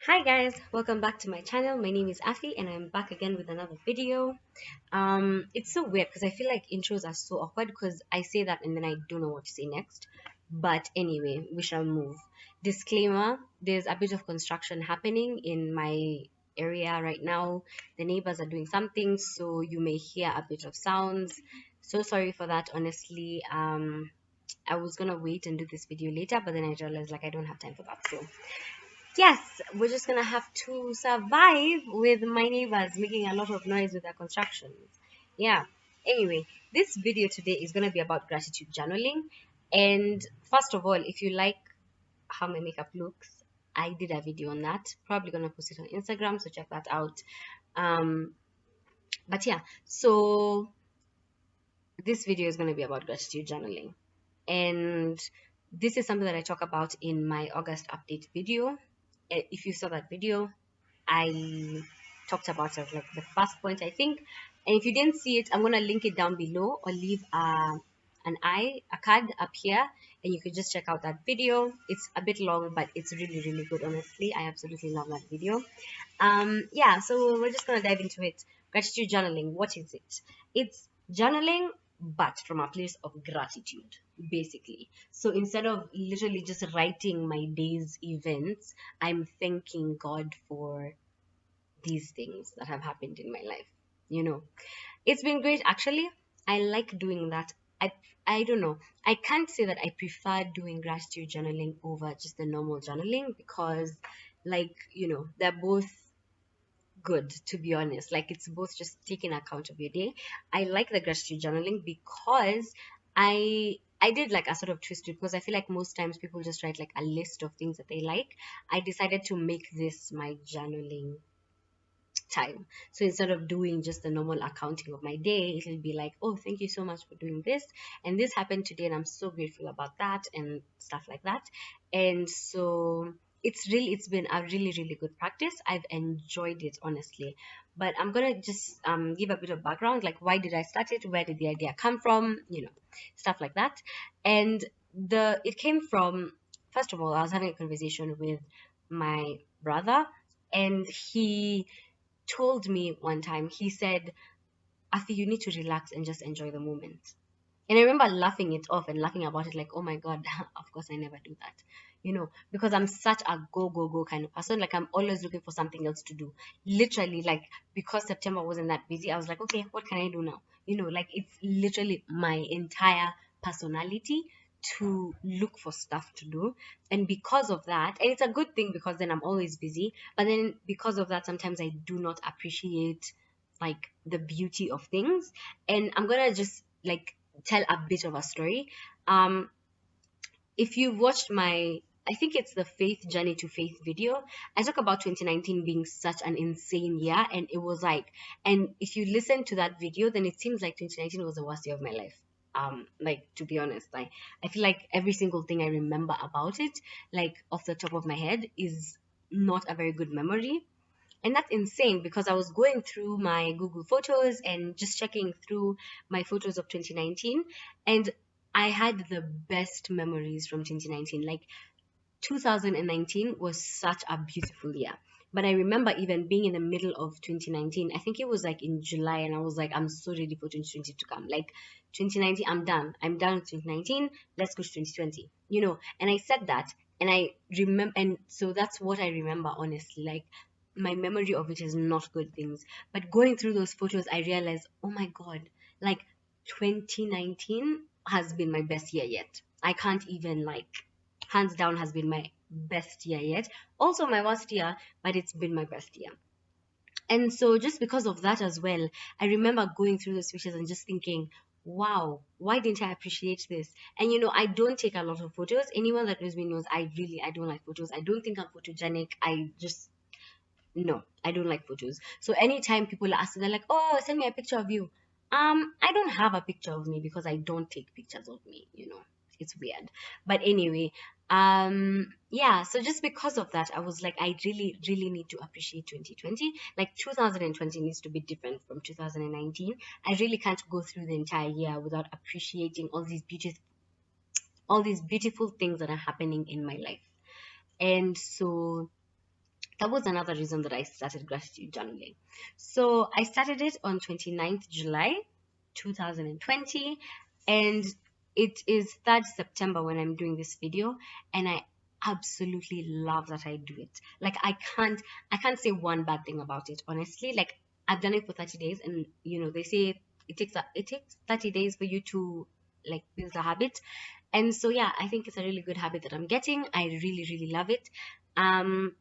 Hi guys, welcome back to my channel. My name is Afi and I'm back again with another video. It's so weird because I feel like intros are so awkward because I say that and then I don't know what to say next. But anyway, we shall move. Disclaimer, there's a bit of construction happening in my area right now. The neighbors are doing something, so you may hear a bit of sounds. So sorry for that, honestly. I was gonna wait and do this video later, but then I realized like I don't have time for that. So yes, we're just gonna have to survive with my neighbors making a lot of noise with their constructions. Yeah. Anyway, this video today is gonna be about gratitude journaling. And first of all, if you like how my makeup looks, I did a video on that. Probably gonna post it on Instagram, so check that out. Um, but yeah, so this video is gonna be about gratitude journaling. And this is something that I talk about in my August update video. If you saw that video, I talked about it like the first point, I think. And if you didn't see it, I'm gonna link it down below or leave a card up here, and you could just check out that video. It's a bit long, but it's really, really good. Honestly, I absolutely love that video. Yeah, so we're just gonna dive into it. Gratitude journaling. What is it? It's journaling, but from a place of gratitude, basically. So instead of literally just writing my day's events, I'm thanking God for these things that have happened in my life. You know, it's been great actually. I like doing that. I don't know. I can't say that I prefer doing gratitude journaling over just the normal journaling because they're both good, to be honest. Like, it's both just taking account of your day. I like the gratitude journaling because I did like a sort of twist to it because I feel like most times people just write like a list of things that they like. I decided to make this my journaling time. So instead of doing just the normal accounting of my day, it'll be like, oh, thank you so much for doing this. And this happened today, and I'm so grateful about that, and stuff like that. And so it's been a really, really good practice. I've enjoyed it, honestly. But I'm gonna just give a bit of background, like why did I start it? Where did the idea come from? Stuff like that. And the it came from, first of all, I was having a conversation with my brother, and he told me one time, he said, Afi, you need to relax and just enjoy the moment. And I remember laughing it off and laughing about it, like, oh my God, of course I never do that. Because I'm such a go, go, go kind of person. Like, I'm always looking for something else to do. Literally, like, because September wasn't that busy, I was like, okay, what can I do now? Like, it's literally my entire personality to look for stuff to do. And because of that, and it's a good thing because then I'm always busy, but then because of that, sometimes I do not appreciate like the beauty of things. And I'm gonna just like tell a bit of a story. Um, if you've watched my, I think it's the Faith Journey to Faith video, I talk about 2019 being such an insane year. And it was like, and if you listen to that video, then it seems like 2019 was the worst year of my life. Like, to be honest, I feel like every single thing I remember about it, like off the top of my head, is not a very good memory. And that's insane because I was going through my Google Photos and just checking through my photos of 2019, and I had the best memories from 2019. Like, 2019 was such a beautiful year. But I remember even being in the middle of 2019. I think it was like in July, and I was like, I'm so ready for 2020 to come. Like, 2019, I'm done. I'm done with 2019. Let's go to 2020. And I said that, and I remember, and so that's what I remember, honestly. Like, my memory of it is not good things. But going through those photos, I realized, oh my God, like 2019 has been my best year yet. I can't even like, hands down, has been my best year yet. Also my worst year, but it's been my best year. And so just because of that as well, I remember going through those pictures and just thinking, wow, why didn't I appreciate this? And I don't take a lot of photos. Anyone that knows me knows I don't like photos. I don't think I'm photogenic. I just, no, I don't like photos. So anytime people ask, they're like, oh, send me a picture of you. I don't have a picture of me because I don't take pictures of me. It's weird. But anyway, yeah, so just because of that, I was like, I really, really need to appreciate 2020. Like, 2020 needs to be different from 2019. I really can't go through the entire year without appreciating all these beautiful things that are happening in my life. And so That was another reason that I started gratitude journaling. So I started it on 29th July 2020, and it is 3rd September when I'm doing this video, and I absolutely love that I do it. Like I can't say one bad thing about it, honestly. Like I've done it for 30 days, and they say it takes 30 days for you to like build a habit. And so yeah, I think it's a really good habit that I'm getting. I really really love it. um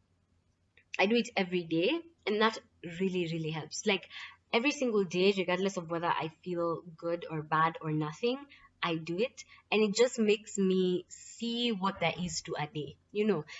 I do it every day, and that really, really helps. Like every single day, regardless of whether I feel good or bad or nothing, I do it, and it just makes me see what there is to a day.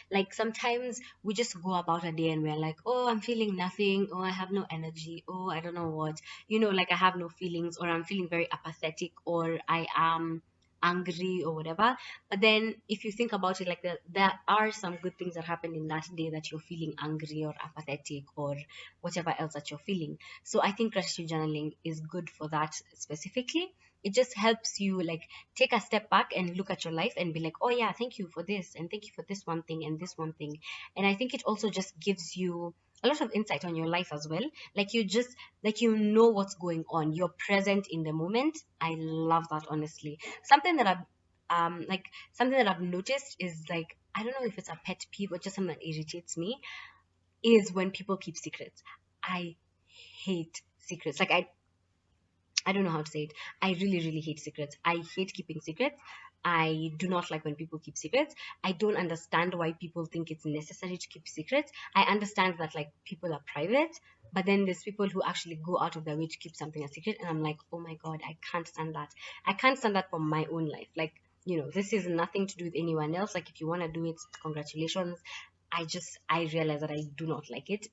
Like sometimes we just go about a day and we're like, oh, I'm feeling nothing, oh, I have no energy, oh, I don't know what, like I have no feelings, or I'm feeling very apathetic, or I am angry or whatever. But then if you think about it, like there are some good things that happen in that day that you're feeling angry or apathetic or whatever else that you're feeling. So I think gratitude journaling is good for that specifically. It just helps you like take a step back and look at your life and be like, oh yeah, thank you for this, and thank you for this one thing and this one thing. And I think it also just gives you a lot of insight on your life as well. Like you just like what's going on, you're present in the moment. I love that, honestly. Something that I've noticed is, like, I don't know if it's a pet peeve or just something that irritates me, is when people keep secrets. I hate secrets. Like I don't know how to say it. I really, really hate secrets. I hate keeping secrets. I do not like when people keep secrets. I don't understand why people think it's necessary to keep secrets. I understand that like people are private, but then there's people who actually go out of their way to keep something a secret, and I'm like, oh my god, I can't stand that. I can't stand that for my own life. Like, this is nothing to do with anyone else. Like, if you want to do it, congratulations. I realize that I do not like it.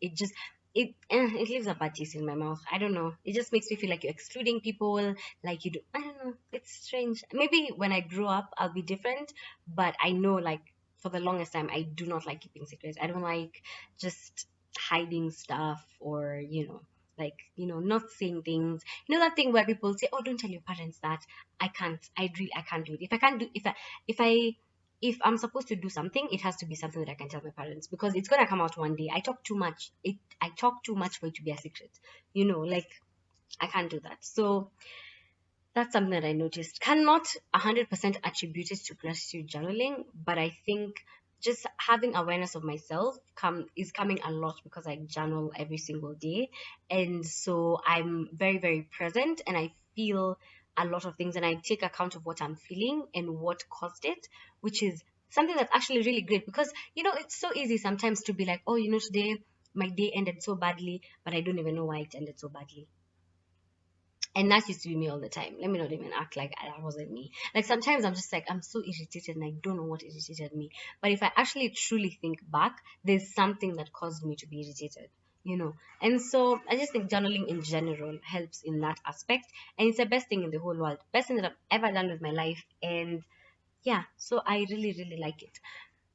It leaves a bad taste in my mouth. I don't know. It just makes me feel like you're excluding people, like you do. I don't know. It's strange. Maybe when I grow up, I'll be different. But I know, like, for the longest time, I do not like keeping secrets. I don't like just hiding stuff, or not saying things. That thing where people say, "Oh, don't tell your parents that." I can't. I can't do it. If I can't do, if I if I'm supposed to do something, it has to be something that I can tell my parents, because it's gonna come out one day. I talk too much. I talk too much for it to be a secret. Like I can't do that. So that's something that I noticed. Cannot 100% attribute it to gratitude journaling, but I think just having awareness of myself is coming a lot because I journal every single day, and so I'm very very present, and I feel a lot of things, and I take account of what I'm feeling and what caused it, which is something that's actually really great, because it's so easy sometimes to be like, oh, today my day ended so badly, but I don't even know why it ended so badly. And that used to be me all the time. Let me not even act like that wasn't me. Like sometimes I'm just like, I'm so irritated and I don't know what irritated me. But if I actually truly think back, there's something that caused me to be irritated. And so I just think journaling in general helps in that aspect. And it's the best thing in the whole world. Best thing that I've ever done with my life. And yeah, so I really, really like it.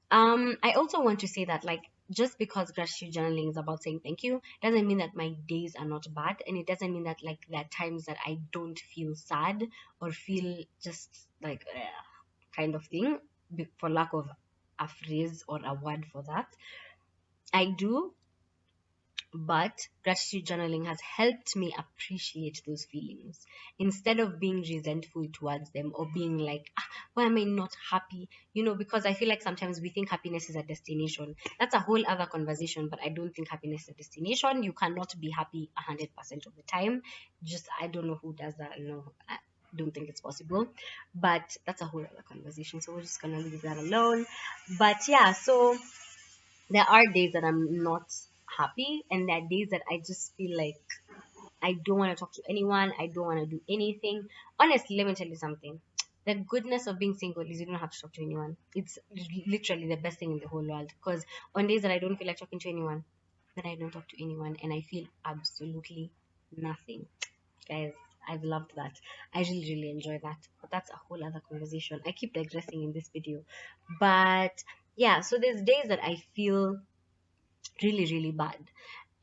I also want to say that, like, just because gratitude journaling is about saying thank you doesn't mean that my days are not bad, and it doesn't mean that like there are times that I don't feel sad or feel just like kind of thing, for lack of a phrase or a word for that. I do, but gratitude journaling has helped me appreciate those feelings instead of being resentful towards them, or being like, why am I not happy? Because I feel like sometimes we think happiness is a destination. That's a whole other conversation, but I don't think happiness is a destination. You cannot be happy 100% of the time. Just, I don't know who does that. No, I don't think it's possible, but that's a whole other conversation. So we're just gonna leave that alone. But yeah, so there are days that I'm not happy, and there are days that I just feel like I don't want to talk to anyone, I don't want to do anything. Honestly, let me tell you something. The goodness of being single is you don't have to talk to anyone. It's literally the best thing in the whole world. Because on days that I don't feel like talking to anyone, then I don't talk to anyone, and I feel absolutely nothing. Guys, I've loved that. I really, really enjoy that. But that's a whole other conversation. I keep digressing in this video. But yeah, so there's days that I feel really, really bad.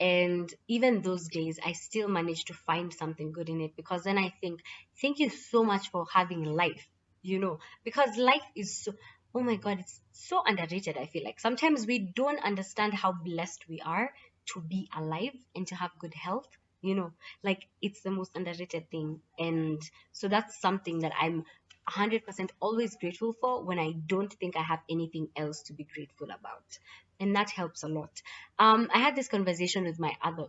And even those days, I still manage to find something good in it, because then I think, thank you so much for having life, because life is so. oh my God, it's so underrated. I feel like sometimes we don't understand how blessed we are to be alive and to have good health. You know, like it's the most underrated thing. And so that's something that I'm 100% always grateful for when I don't think I have anything else to be grateful about. And that helps a lot. I had this conversation with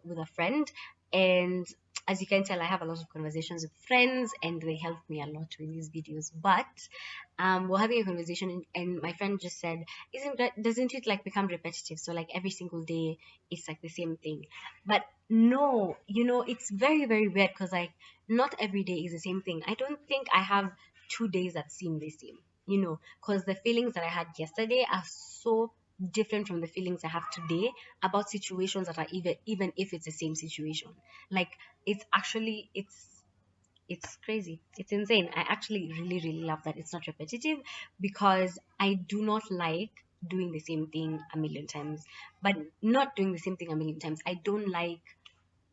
with a friend, and as you can tell, I have a lot of conversations with friends, and they help me a lot with these videos. But we're having a conversation, and my friend just said, "Isn't that doesn't it like become repetitive? So like every single day, it's like the same thing." But no, it's very very weird because like not every day is the same thing. I don't think I have 2 days that seem the same. Because the feelings that I had yesterday are so different from the feelings I have today about situations that are even if it's the same situation. Like it's crazy. It's insane. I actually really, really love that it's not repetitive because I do not like doing the same thing a million times. But not doing the same thing a million times. I don't like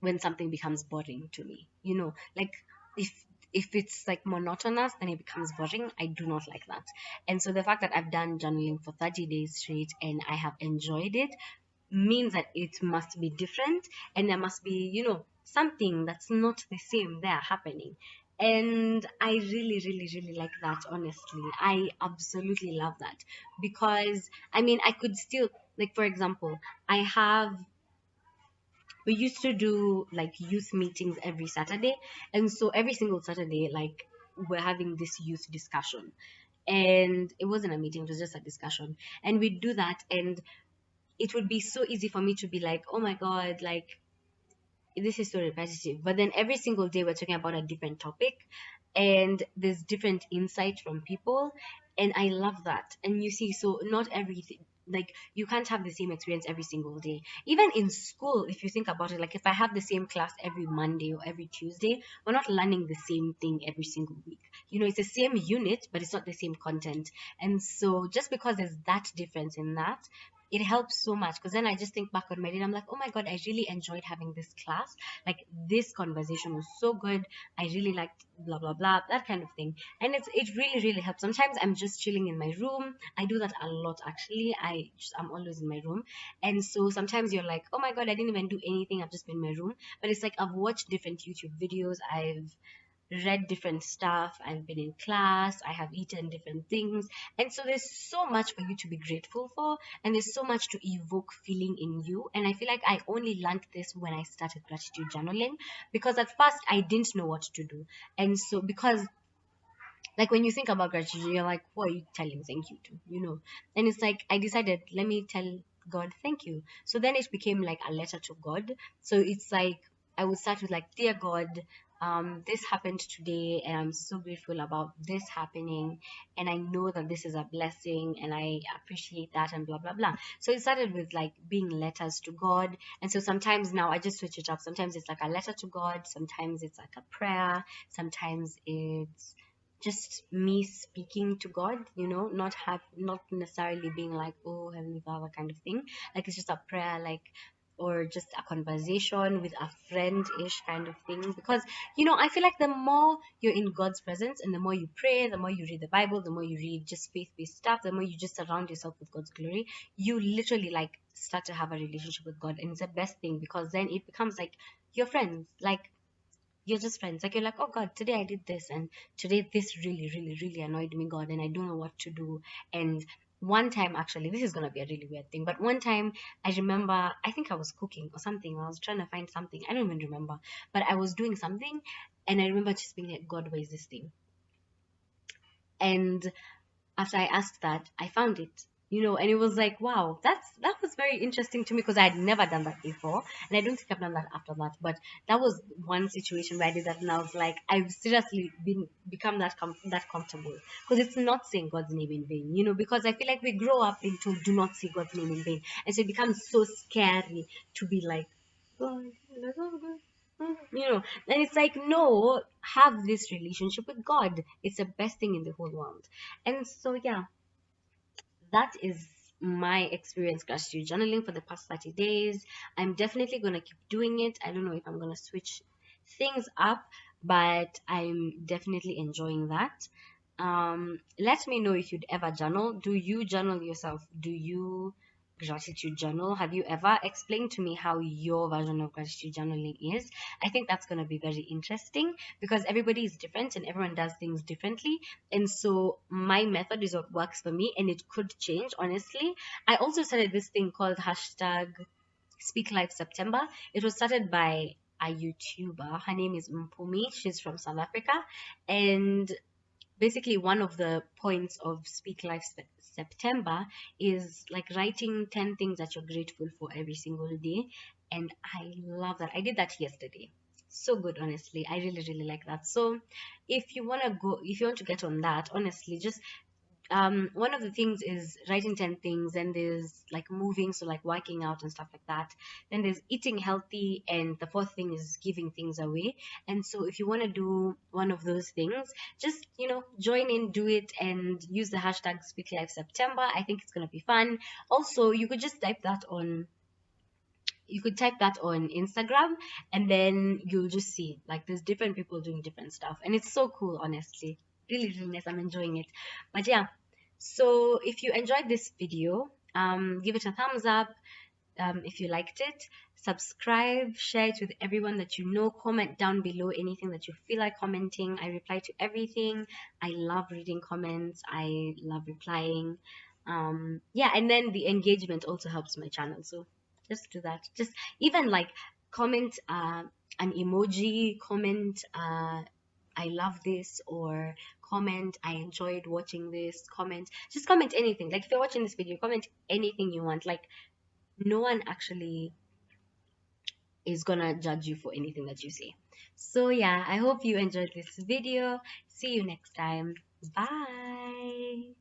when something becomes boring to me. Like if if it's like monotonous, then it becomes boring. I do not like that. And so the fact that I've done journaling for 30 days straight and I have enjoyed it means that it must be different, and there must be something that's not the same there happening. And I really really really like that. Honestly, I absolutely love that because I mean I could still, like, for example, I have we used to do like youth meetings every Saturday, and so every single Saturday, like, we're having this youth discussion. And it wasn't a meeting, it was just a discussion, and we'd do that. And it would be so easy for me to be like, oh my God, like, this is so repetitive. But then every single day we're talking about a different topic, and there's different insight from people, and I love that. And you see, so not everything, like, you can't have the same experience every single day. Even in school, if you think about it, like, if I have the same class every Monday or every Tuesday, we're not learning the same thing every single week. It's the same unit, but it's not the same content. And so just because there's that difference in that, it helps so much, because then I just think back on my day and I'm like, oh my God, I really enjoyed having this class. Like, this conversation was so good. I really liked blah blah blah, that kind of thing. And it really really helps. Sometimes I'm just chilling in my room. I do that a lot, actually. I'm always in my room. And so sometimes you're like, oh my God, I didn't even do anything, I've just been in my room. But it's like I've watched different YouTube videos, I've read different stuff, I've been in class, I have eaten different things. And so there's so much for you to be grateful for, and there's so much to evoke feeling in you. And I feel like I only learned this when I started gratitude journaling, because at first I didn't know what to do. And so, because, like, when you think about gratitude, you're like, what are you telling thank you to? And it's like I decided, let me tell God thank you. So then it became like a letter to God. So it's like I would start with, like, dear God, this happened today, and I'm so grateful about this happening, and I know that this is a blessing, and I appreciate that, and blah blah blah. So it started with like being letters to God. And so sometimes now I just switch it up. Sometimes it's like a letter to God, sometimes it's like a prayer, sometimes it's just me speaking to God, not necessarily being like, oh, Heavenly Father kind of thing. Like, it's just a prayer, like, or just a conversation with a friend-ish kind of thing. Because I feel like the more you're in God's presence, and the more you pray, the more you read the Bible, the more you read just faith-based stuff, the more you just surround yourself with God's glory, you literally, like, start to have a relationship with God. And it's the best thing, because then it becomes like your friends. Like, you're just friends. Like, you're like, oh God, today I did this, and today this really really really annoyed me, God, and I don't know what to do. And one time, actually, this is going to be a really weird thing, but one time I remember, I think I was cooking or something, I was trying to find something, I don't even remember, but I was doing something, and I remember just being like, God, where is this thing? And after I asked that, I found it. And it was like, wow, that was very interesting to me, because I had never done that before, and I don't think I've done that after that. But that was one situation where I did that, and I was like, I've seriously become that comfortable, because it's not saying God's name in vain. Because I feel like we grow up into do not say God's name in vain, and so it becomes so scary to be like, God, like, oh God. And it's like, no, have this relationship with God. It's the best thing in the whole world. And so, yeah, that is my experience gratitude journaling for the past 30 days. I'm definitely going to keep doing it. I don't know if I'm going to switch things up, but I'm definitely enjoying that. Let me know if you'd ever journal. Do you journal yourself? Do you gratitude journal? Have you ever explained to me how your version of gratitude journaling is? I think that's going to be very interesting because everybody is different and everyone does things differently. And so my method is what works for me, and it could change, honestly. I also started this thing called hashtag Speak Life September. It was started by a YouTuber. Her name is Mpumi. She's from South Africa. And basically, one of the points of Speak Life September is like writing 10 things that you're grateful for every single day. And I love that. I did that yesterday. So good, honestly. I really, really like that. So if you want to get on that, honestly, just one of the things is writing 10 things, and there's like moving, so like working out and stuff like that. Then there's eating healthy, and the fourth thing is giving things away. And so if you want to do one of those things, just join in, do it, and use the hashtag Speak Life September. I think it's going to be fun. Also, you could type that on Instagram, and then you'll just see like there's different people doing different stuff, and it's so cool, honestly. Really, really nice. I'm enjoying it. But yeah, so if you enjoyed this video, give it a thumbs up. If you liked it, subscribe, share it with everyone that you know, comment down below anything that you feel like commenting. I reply to everything. I love reading comments, I love replying. Yeah, and then the engagement also helps my channel, so just do that. Just even like comment an emoji, comment I love this, or comment I enjoyed watching this, comment anything. Like if you're watching this video, comment anything you want. Like no one actually is gonna judge you for anything that you say. So yeah, I hope you enjoyed this video. See you next time. Bye.